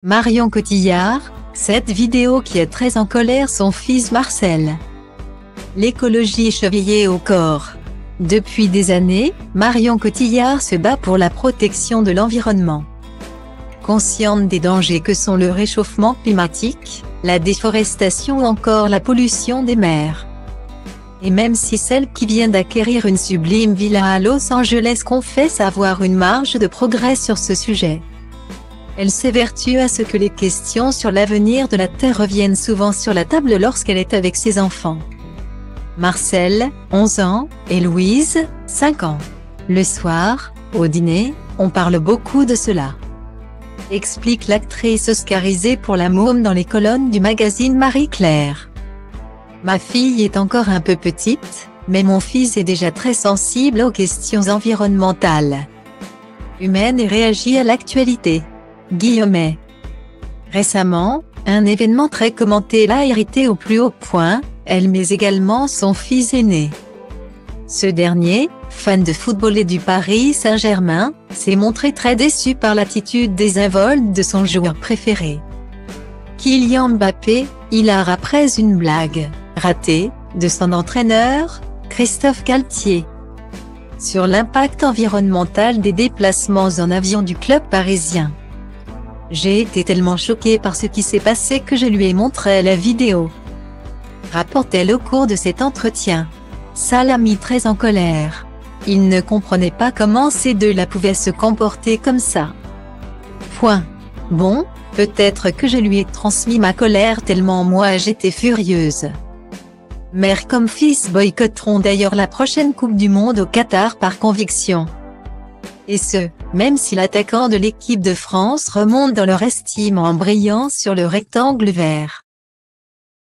Marion Cotillard, cette vidéo qui est très en colère son fils Marcel. L'écologie chevillée au corps. Depuis des années, Marion Cotillard se bat pour la protection de l'environnement. Consciente des dangers que sont le réchauffement climatique, la déforestation ou encore la pollution des mers. Et même si celle qui vient d'acquérir une sublime villa à Los Angeles confesse avoir une marge de progrès sur ce sujet, elle s'évertue à ce que les questions sur l'avenir de la Terre reviennent souvent sur la table lorsqu'elle est avec ses enfants. Marcel, 11 ans, et Louise, 5 ans. Le soir, au dîner, on parle beaucoup de cela, explique l'actrice oscarisée pour La Môme dans les colonnes du magazine Marie-Claire. Ma fille est encore un peu petite, mais mon fils est déjà très sensible aux questions environnementales, humaines et réagit à l'actualité. Guillemets. Récemment, un événement très commenté l'a irrité au plus haut point, elle mais également son fils aîné. Ce dernier, fan de football et du Paris Saint-Germain, s'est montré très déçu par l'attitude désinvolte de son joueur préféré. Kylian Mbappé, hilar après une blague ratée de son entraîneur, Christophe Galtier, sur l'impact environnemental des déplacements en avion du club parisien. J'ai été tellement choquée par ce qui s'est passé que je lui ai montré la vidéo, rapporte-t-elle au cours de cet entretien. Ça l'a mis très en colère. Il ne comprenait pas comment ces deux-là pouvaient se comporter comme ça. Point. Bon, peut-être que je lui ai transmis ma colère tellement moi j'étais furieuse. Mère comme fils boycotteront d'ailleurs la prochaine Coupe du Monde au Qatar par conviction. Et ce, même si l'attaquant de l'équipe de France remonte dans leur estime en brillant sur le rectangle vert.